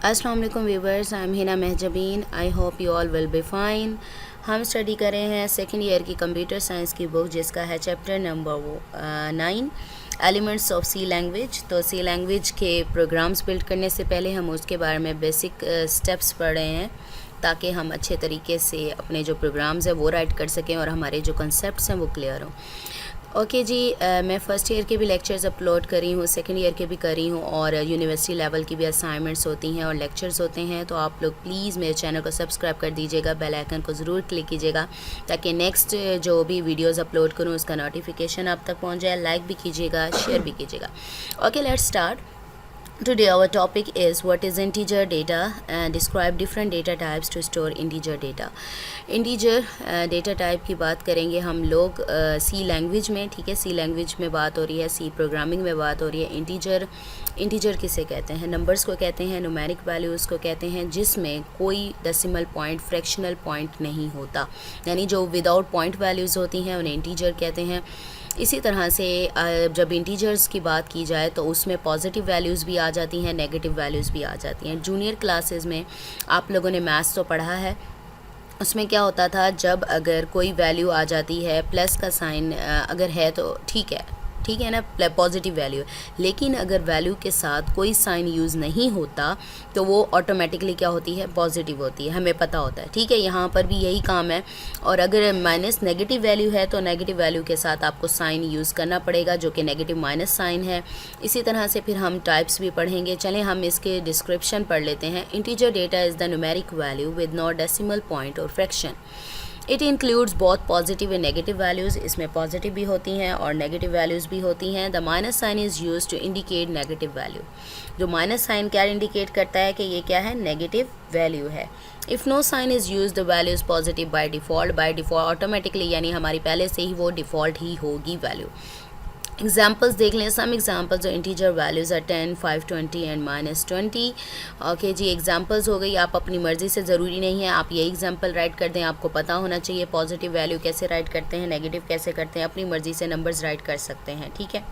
अस्सलाम वालेकुम viewers, I am Hina Mahjabeen. I hope you all will be fine. हम study कर रहे हैं सेकेंड ईयर की कंप्यूटर साइंस की बुक, जिसका है chapter number 9 elements of C language. तो सी लैंग्वेज के प्रोग्राम्स बिल्ड करने से पहले हम उसके बारे में बेसिक स्टेप्स पढ़ रहे हैं, ताकि हम अच्छे तरीके से अपने जो प्रोग्राम्स हैं वो राइट कर सकें और हमारे जो कंसेप्ट्स हैं वो क्लियर हों। ओके जी, मैं फ़र्स्ट ईयर के भी लेक्चर्स अपलोड करी हूँ, सेकंड ईयर के भी करी हूँ, और यूनिवर्सिटी लेवल की भी असाइनमेंट्स होती हैं और लेक्चर्स होते हैं। तो आप लोग प्लीज़ मेरे चैनल को सब्सक्राइब कर दीजिएगा, बेल आइकन को ज़रूर क्लिक कीजिएगा, ताकि नेक्स्ट जो भी वीडियोस अपलोड करूँ उसका नोटिफिकेशन आप तक पहुँच जाए। लाइक भी कीजिएगा, शेयर भी कीजिएगा। Okay, let's start. Today our topic is what is integer data and describe different data types to store integer data. Integer data type की बात करेंगे हम लोग सी लैंग्वेज में। ठीक है, सी लैंग्वेज में बात हो रही है, सी प्रोग्रामिंग में बात हो रही है। इंटीजर किसे कहते हैं? नंबर्स को कहते हैं, न्यूमेरिक वैल्यूज़ को कहते हैं, जिसमें कोई डेसिमल पॉइंट, फ्रैक्शनल पॉइंट नहीं होता, यानी जो विदाउट पॉइंट वैल्यूज़ होती हैं उन्हें इंटीजर कहते हैं। इसी तरह से जब इंटीजर्स की बात की जाए तो उसमें पॉजिटिव वैल्यूज़ भी आ जाती हैं, नेगेटिव वैल्यूज़ भी आ जाती हैं। जूनियर क्लासेस में आप लोगों ने मैथ्स तो पढ़ा है, उसमें क्या होता था, जब अगर कोई वैल्यू आ जाती है, प्लस का साइन अगर है तो ठीक है ना, पॉजिटिव वैल्यू है, लेकिन अगर वैल्यू के साथ कोई साइन यूज़ नहीं होता तो वो ऑटोमेटिकली क्या होती है, पॉजिटिव होती है, हमें पता होता है। ठीक है, यहाँ पर भी यही काम है। और अगर माइनस नेगेटिव वैल्यू है तो नेगेटिव वैल्यू के साथ आपको साइन यूज़ करना पड़ेगा, जो कि नेगेटिव माइनस साइन है। इसी तरह से फिर हम टाइप्स भी पढ़ेंगे। चलें हम इसके डिस्क्रिप्शन पढ़ लेते हैं। Integer data is the numeric value with no decimal point और फ्रैक्शन। इट इंक्लूड्स बहुत पॉजिटिव एंड नेगेटिव वैल्यूज़। इसमें पॉजिटिव भी होती हैं और नेगेटिव वैल्यूज़ भी होती हैं। The minus sign is used to indicate negative value. जो माइनस साइन क्या इंडिकेट करता है कि ये क्या है, नेगेटिव वैल्यू है। If no sign is use the value is positive by default automatically, यानी हमारी पहले से ही वो डिफ़ॉल्ट ही होगी वैल्यू। एग्जाम्पल्स देख लें। सम एग्जाम्पल्स जो इंटीजर वैल्यूज़ है 10, 5, 20 एंड -20। ओके जी, एग्जाम्पल्स हो गई। आप अपनी मर्ज़ी से, ज़रूरी नहीं है आप यही एग्जाम्पल राइट कर दें, आपको पता होना चाहिए पॉजिटिव वैल्यू कैसे राइट करते हैं, नेगेटिव कैसे करते हैं, अपनी मर्ज़ी से नंबर्स राइट कर सकते हैं। ठीक है,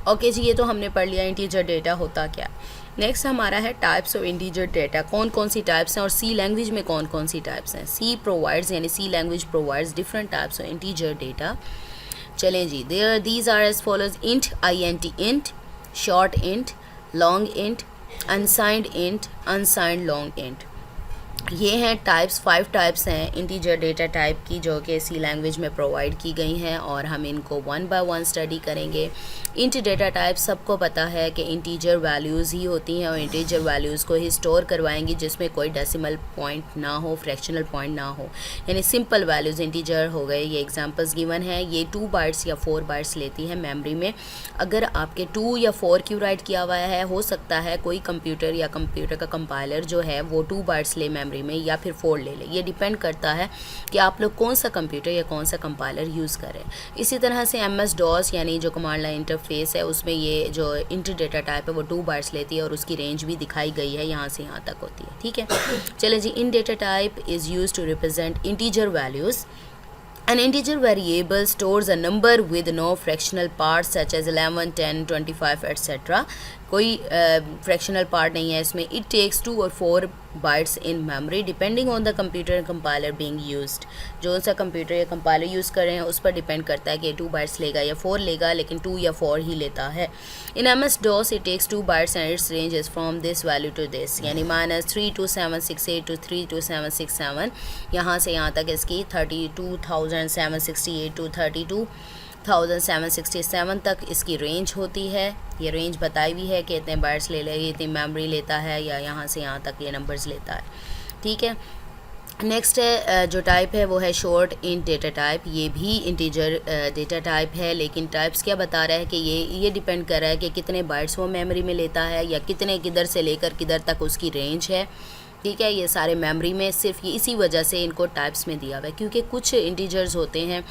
ओके जी, ये तो हमने पढ़ लिया इंटीजर डेटा होता क्या। नेक्स्ट हमारा है टाइप्स ऑफ इंटीजर डेटा। कौन कौन सी टाइप्स हैं और सी लैंग्वेज में कौन कौन सी टाइप्स हैं। सी प्रोवाइड्स, यानी C language provides different types of integer data. चलें जी, these are as follows: int, int, int, short int, long int, unsigned int, unsigned long int। ये हैं टाइप्स, 5 टाइप्स हैं इंटीजर डेटा टाइप की, जो कि सी language में प्रोवाइड की गई हैं, और हम इनको वन बाय वन स्टडी करेंगे। इंट डेटा टाइप सबको पता है कि इंटीजर वैल्यूज़ ही होती हैं और इंटीजर वैल्यूज़ को ही स्टोर करवाएंगी, जिसमें कोई डेसिमल पॉइंट ना हो, फ्रैक्शनल पॉइंट ना हो, यानी सिंपल वैल्यूज़ इंटीजर हो गए। ये एग्जांपल्स गिवन है। ये 2 बाइट्स या 4 बाइट्स लेती है मेमोरी में। अगर आपके 2 या 4 क्यों राइट किया हुआ है, हो सकता है कोई कंप्यूटर या कंप्यूटर का कंपाइलर जो है वो 2 बाइट्स ले मेमोरी में, या फिर 4 ले ले। ये डिपेंड करता है कि आप लोग कौन सा कंप्यूटर या कौन सा कंपाइलर यूज़ करें। इसी तरह से MS DOS यानी जो कमांड लाइन इंटरफेस है, उसमें ये जो इंटर डेटा टाइप है वो 2 बाइट्स लेती है, और उसकी रेंज भी दिखाई गई है, यहाँ से यहाँ तक होती है। ठीक है, चले जी। Int data type is use to represent integer values. An integer variable stores a number with no fractional parts such as 11, 10, 25, etc. कोई फ्रैक्शनल पार्ट नहीं है इसमें। इट टेक्स 2 और 4 bytes in memory depending on the computer and compiler being used. जो सा computer या compiler use कर रहे हैं उस पर डिपेंड करता है कि 2 बाइट्स लेगा या 4 लेगा, लेकिन 2 या 4 ही लेता है। In MS DOS it takes 2 bytes and its range is from this value to this, यानी -32768 to 32767, यहाँ से यहाँ तक इसकी 32,768 to 32,767 तक इसकी रेंज होती है। ये रेंज बताई हुई है कि इतने बाइट्स ले लेगी, इतनी मेमोरी लेता है, या यहाँ से यहाँ तक ये नंबर्स लेता है। ठीक है, नेक्स्ट है जो टाइप है वो है शॉर्ट इंट डेटा टाइप। ये भी इंटीजर डेटा टाइप है, लेकिन टाइप्स क्या बता रहा है कि ये डिपेंड कर रहा है कि कितने बाइट्स वो मेमोरी में लेता है, या कितने किधर से लेकर किधर तक उसकी रेंज है। ठीक है, ये सारे मेमोरी में सिर्फ ये इसी वजह से इनको टाइप्स में दिया हुआ है, क्योंकि कुछ इंटीजर्स होते हैं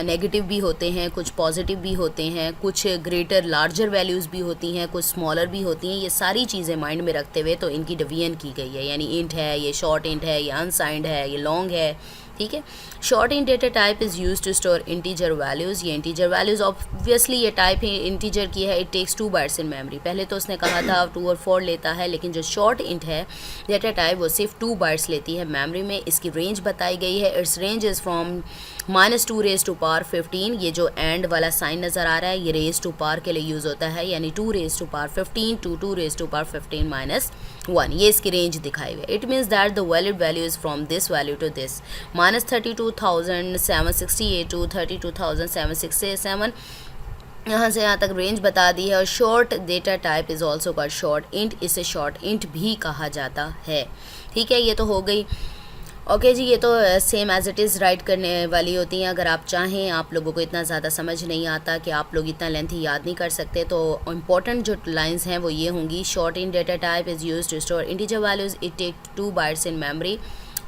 नेगेटिव भी होते हैं, कुछ पॉजिटिव भी होते हैं, कुछ ग्रेटर लार्जर वैल्यूज़ भी होती हैं, कुछ स्मॉलर भी होती हैं। ये सारी चीज़ें माइंड में रखते हुए तो इनकी डिवीजन की गई है, यानी इंट है, ये शॉर्ट इंट है, ये अनसाइंड है, ये लॉन्ग है। ठीक है। Short int data type is use to store integer values. ये इंटीजर वैल्यूज़ ऑब्वियसली ये टाइप ही इंटीजर की है। It takes 2 bytes in memory. पहले तो उसने कहा था 2 और 4 लेता है, लेकिन जो शॉर्ट इंट है डेटा टाइप वो सिर्फ 2 बाइट्स लेती है मेमोरी में। इसकी रेंज बताई गई है। Its range is from -2 raise to power 15। ये जो एंड वाला साइन नज़र आ रहा है ये रेज़ टू पावर के लिए यूज़ होता है, यानी 2 raise to power 15 to 2 raise to power 15 - 1। ये इसकी रेंज दिखाई हुई है। It means that the valid value is from this value to this -32,768 to 32,767। यहाँ से यहाँ तक रेंज बता दी है। और short data type is also called short int. इसे शॉर्ट इंट भी कहा जाता है। ठीक है, ये तो हो गई। ओके जी, ये तो same as it is write करने वाली होती हैं। अगर आप चाहें, आप लोगों को इतना ज़्यादा समझ नहीं आता कि आप लोग इतना लेंथी याद नहीं कर सकते, तो इम्पॉर्टेंट जो लाइंस हैं वो ये होंगी। Short int data type is use to store integer values. It take 2 bytes in memory.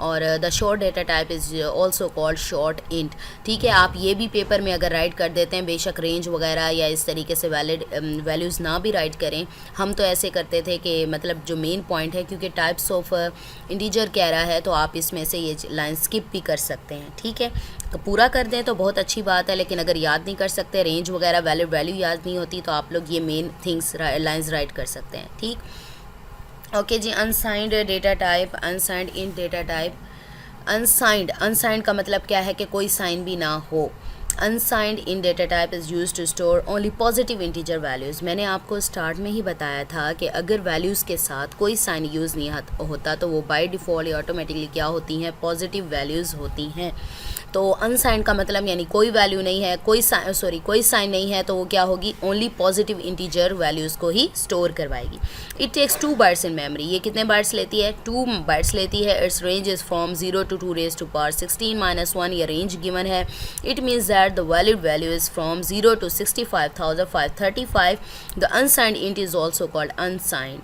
और the short data type is also called short int. ठीक है, आप ये भी पेपर में अगर राइट कर देते हैं, बेशक रेंज वगैरह या इस तरीके से वैलिड वैल्यूज़ ना भी राइट करें, हम तो ऐसे करते थे कि मतलब जो मेन पॉइंट है, क्योंकि टाइप्स ऑफ इंटीजर कह रहा है तो आप इसमें से ये लाइन स्किप भी कर सकते हैं। ठीक है, तो पूरा कर दें तो बहुत अच्छी बात है, लेकिन अगर याद नहीं कर सकते, रेंज वगैरह वैलिड वैल्यू याद नहीं होती, तो आप लोग ये मेन थिंग्स लाइन्स राइट कर सकते हैं। ठीक, ओके जी। Unsigned data type, unsigned int data type. Unsigned का मतलब क्या है कि कोई साइन भी ना हो। Unsigned int data type is use to store only positive integer values. मैंने आपको स्टार्ट में ही बताया था कि अगर वैल्यूज़ के साथ कोई साइन यूज़ नहीं होता तो वो बाय डिफ़ॉल्ट या ऑटोमेटिकली क्या होती हैं, पॉजिटिव वैल्यूज़ होती हैं। तो अनसाइंड का मतलब यानी कोई वैल्यू नहीं है, कोई साइन नहीं है, तो वो क्या होगी, ओनली पॉजिटिव इंटीजर वैल्यूज़ को ही स्टोर करवाएगी। It takes 2 bytes in memory. ये कितने बाइट्स लेती है, 2 बाइट्स लेती है। Its range is from 0 to 2 raise to power 16 - 1। ये रेंज गिवन है। It means that the valid value is from 0 to 65,535। The unsigned int is also called unsigned.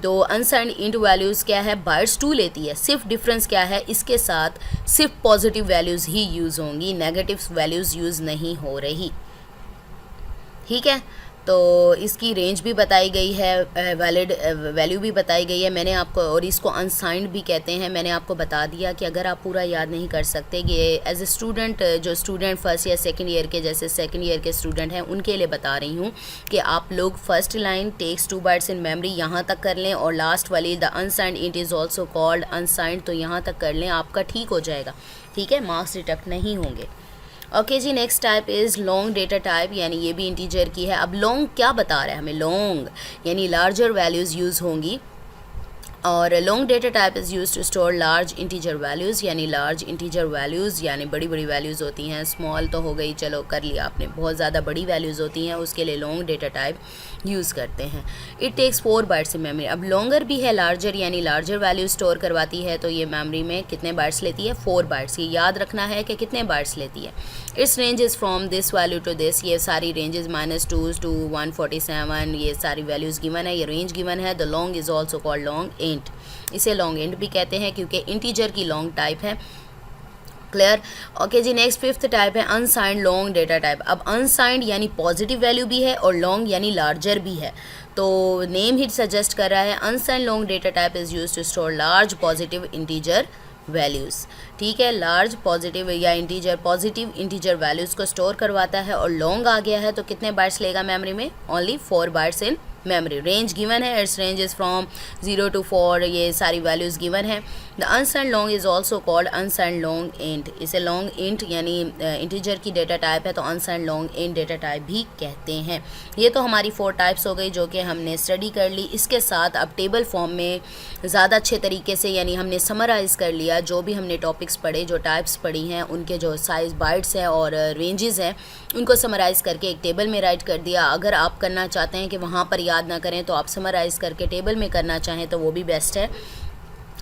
तो unsigned int values क्या है, bytes 2 लेती है। सिर्फ डिफरेंस क्या है, इसके साथ सिर्फ पॉजिटिव वैल्यूज़ ही यूज़ होंगी, नेगेटिव वैल्यूज़ यूज़ नहीं हो रही। ठीक है, तो इसकी रेंज भी बताई गई है, वैलिड वैल्यू भी बताई गई है मैंने आपको, और इसको अनसाइंड भी कहते हैं। मैंने आपको बता दिया कि अगर आप पूरा याद नहीं कर सकते, कि एज ए स्टूडेंट, जो स्टूडेंट फर्स्ट या सेकंड ईयर के, जैसे सेकंड ईयर के स्टूडेंट हैं, उनके लिए बता रही हूँ कि आप लोग first line takes 2 bytes in memory यहाँ तक कर लें, और लास्ट वाली the unsigned it is also called unsigned, तो यहाँ तक कर लें, आपका ठीक हो जाएगा। ठीक है, मार्क्स डिडक्ट नहीं होंगे। ओके जी, next type is long data type, यानी ये भी इंटीजर की है। अब लॉन्ग क्या बता रहा है हमें, लॉन्ग यानी लार्जर वैल्यूज़ यूज़ होंगी। और long data type is use to store large integer values, यानी लार्ज इंटीजर वैल्यूज़ यानी बड़ी बड़ी वैल्यूज़ होती हैं। स्मॉल तो हो गई, चलो कर लिया आपने, बहुत ज़्यादा बड़ी वैल्यूज़ होती हैं, उसके लिए लॉन्ग डेटा टाइप यूज़ करते हैं। It takes 4 bytes in memory. अब लॉन्गर भी है, लार्जर यानी लार्जर वैल्यू स्टोर करवाती है, तो ये मेमोरी में कितने बाइट्स लेती है, 4 बाइट्स। ये याद रखना है कि कितने बाइट्स लेती है। Its range is from this value to this. ये सारी रेंजेस -2 to 147, ये सारी वैल्यूज़ गिवन है, ये रेंज गिवन है। The long is also called long int. इसे लॉन्ग इंट भी कहते हैं क्योंकि इंटीजर की लॉन्ग टाइप है। क्लियर, ओके जी। नेक्स्ट 5th टाइप है अनसाइंड लॉन्ग डेटा टाइप। अब अनसाइंड यानी पॉजिटिव वैल्यू भी है और लॉन्ग यानी लार्जर भी है, तो नेम ही सजेस्ट कर रहा है। Unsigned long data type is use to store large positive integer values. ठीक है, लार्ज पॉजिटिव या इंटीजर, पॉजिटिव इंटीजर वैल्यूज़ को स्टोर करवाता है। और लॉन्ग आ गया है तो कितने बाइट्स लेगा मेमोरी में, only 4 bytes in memory. Range given है, its range is from 0 to 4, ये सारी वैल्यूज़ गिवन है। The unsigned long is also called unsigned long int. इसे लॉन्ग इंट यानी इंटीजर की डेटा टाइप है, तो unsigned long int data type भी कहते हैं। ये तो हमारी 4 टाइप्स हो गई जो कि हमने स्टडी कर ली। इसके साथ अब टेबल फॉर्म में ज़्यादा अच्छे तरीके से, यानी हमने समराइज़ कर लिया जो भी हमने टॉपिक्स पढ़े, जो टाइप्स पढ़ी हैं, उनके जो साइज़ बाइट्स हैं और रेंजेस हैं, उनको समराइज़ करके एक टेबल में राइट कर दिया। अगर आप करना चाहते हैं कि वहाँ पर याद ना करें, तो आप समराइज़ करके टेबल में करना चाहें तो वो भी बेस्ट है।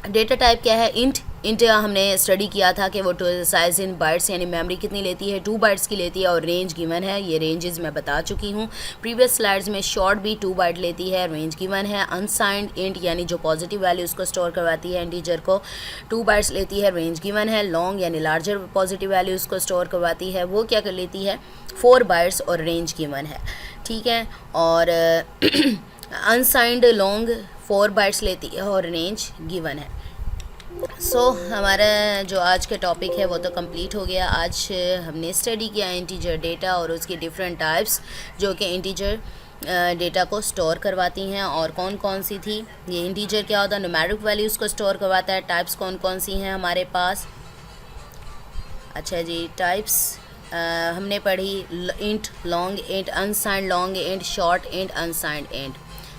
डेटा टाइप क्या है, इंट हमने स्टडी किया था कि वो साइज़ इन बाइट्स यानी मेमोरी कितनी लेती है, 2 बाइट्स की लेती है, और रेंज गिवन है। ये रेंजेस मैं बता चुकी हूँ प्रीवियस स्लाइड्स में। शॉर्ट भी 2 बाइट लेती है, रेंज गिवन है। अनसाइंड इंट यानी जो पॉजिटिव वैल्यू उसको स्टोर करवाती है इंटीजर को, 2 बाइट्स लेती है, रेंज गिवन है। लॉन्ग यानी लार्जर पॉजिटिव वैल्यू उसको स्टोर करवाती है, वो क्या कर लेती है, 4 बाइट्स और रेंज गिवन है। ठीक है, और अनसाइंड लॉन्ग 4 बाइट्स लेती है और रेंज गिवन है। हमारा जो आज का टॉपिक है वो तो कंप्लीट हो गया। आज हमने स्टडी किया इंटीजर डेटा और उसकी डिफरेंट टाइप्स जो कि इंटीजर डेटा को स्टोर करवाती हैं, और कौन कौन सी थी। ये इंटीजर क्या होता है, न्यूमेरिक वैल्यूज़ को स्टोर करवाता है। टाइप्स कौन कौन सी हैं हमारे पास। अच्छा जी, टाइप्स हमने पढ़ी int, long int, unsigned long int, short int, unsigned int.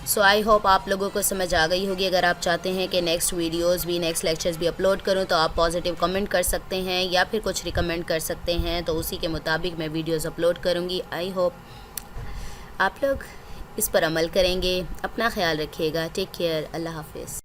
So I hope आप लोगों को समझ आ गई होगी। अगर आप चाहते हैं कि नेक्स्ट वीडियोस भी, नेक्स्ट लेक्चर्स भी अपलोड करूं तो आप पॉजिटिव कमेंट कर सकते हैं या फिर कुछ रिकमेंड कर सकते हैं, तो उसी के मुताबिक मैं वीडियोस अपलोड करूंगी। आई होप आप लोग इस पर अमल करेंगे। अपना ख्याल रखिएगा। Take care. अल्लाह हाफिज़।